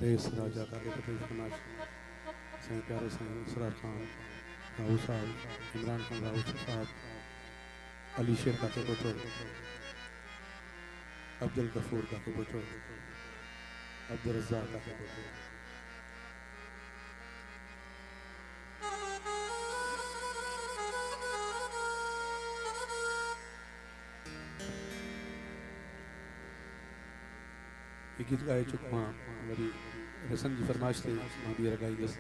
race राजा का प्रदेश बनाश साईं प्यारे साईं इसरार खान राहू साहब इमरान खान राहू साहब अली शेर का पुत्र अब्दुल गफूर का पुत्र अब्दुल रज़्ज़ाक का पुत्र ये गीत गाए चुक मां वरी रसन जी फरमाइश थी मां भी रगाई दस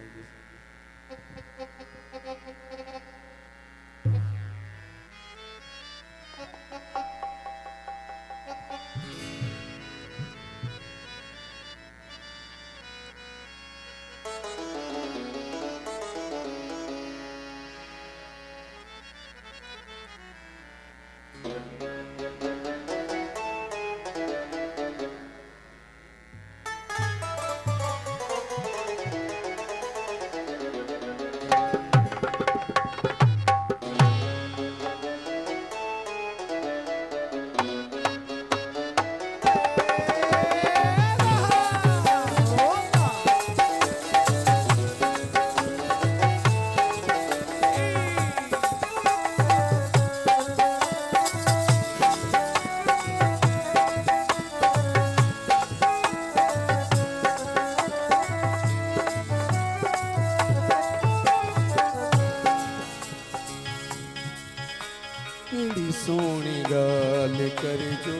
सोनी गाल कर जो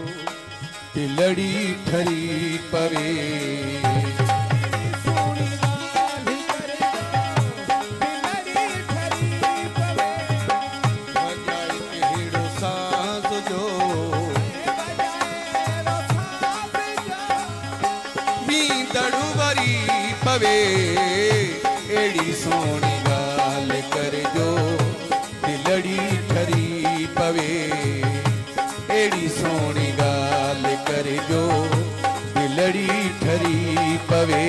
तिलड़ी ठरी पवे सोनी गाल कर जो तिलड़ी ठरी पवे बजाए केड़ो साज जो नींदड़ू वरी पवे एड़ी सोनी गाल कर जो तिलड़ी ठरी पवे एड़ी सोनी गाल कर जो दिलड़ी ठरी पवे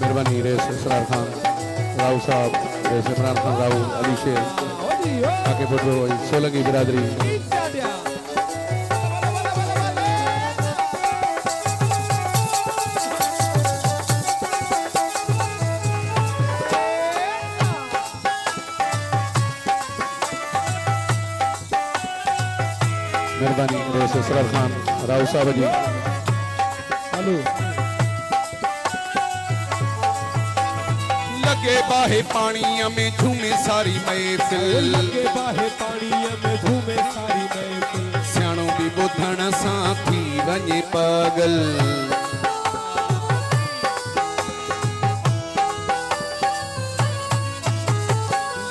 मेहरबानी रेस इसरार खान राव साहब रेस इमरान खान राव अली शेर आके पुत्रो सोलंकी बिरादरी मेहरबानी रेस इसरार खान राव साहब जी हेलो लगे बाहे पानी में झूमे सारी महफिल लगे बाहे पानी में झूमे सारी महफिल सियाणो भी बुधण सां थी वञे पागल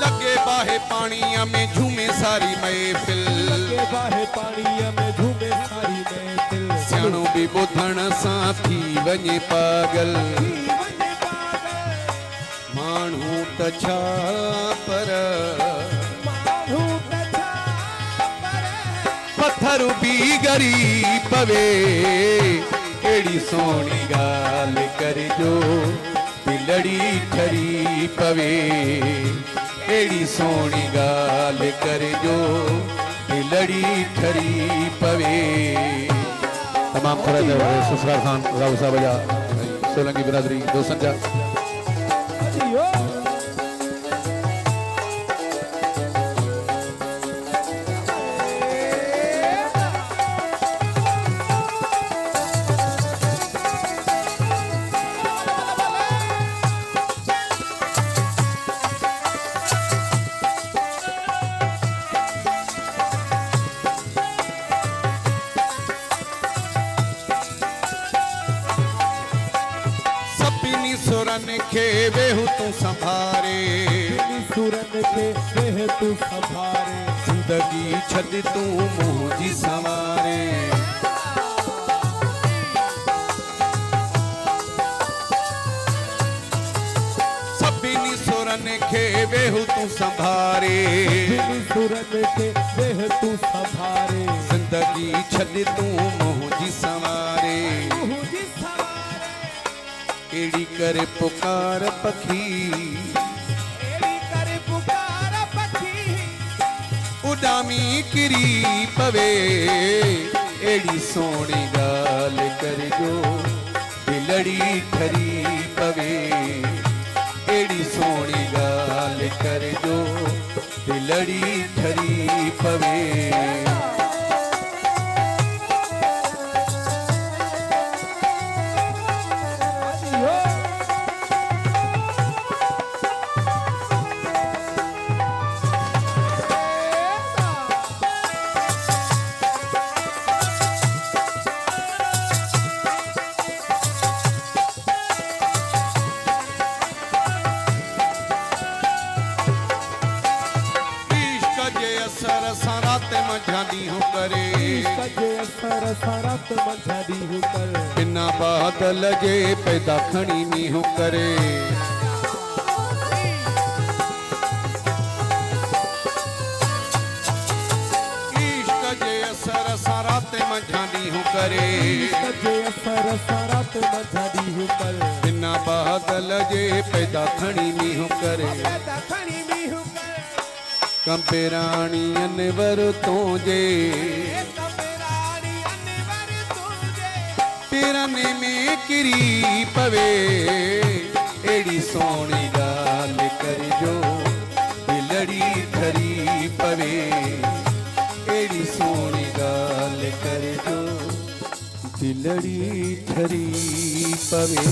लगे बाहे पानी में झूमे सारी महफिल लगे बाहे पानी में झूमे सारी महफिल सियाणो भी बुधण सां थी वञे पागल माण्हू त छा पर पत्थर भी गरी पवे एड़ी सोनी गाल कर जो दिलड़ी ठरी पवे एड़ी सोनी गाल कर जो दिलड़ी ठरी पवे तमाम खरज ससुराल खान राव साहब जा सोलंकी बिरादरी दोस्तन जा सुरन के वेहू तू संभारे सुरन के वेह तू संभारे जिंदगी छद तू मुझी संवारे सभिनी सुरन के वेहू तू संभारे सुरन के वेह तू संभारे जिंदगी छद तू मुझी संवारे एड़ी करे पुकार पखी उडामी किरी पवे एड़ी सोनी गाल कर जो दिलड़ी ठरी पवे एड़ी सोनी गाल कर जो दिलड़ी ठरी पवे असर सारात मंझानी हो करे कजे असर सारात मंझानी हो कर बिना बादल जे पैदा खणी नी हो करे इश्क जे असर सारात मंझानी हो करे कजे असर सारात मंझानी हो कर बिना बादल जे पैदा खणी नी हो करे कंपेराणी अनवर तो जे पिरने में किरी पवे एड़ी सोनी गाल कर जो दिलड़ी ठरी पवे एड़ी सोनी गाल कर जो दिलड़ी ठरी पवे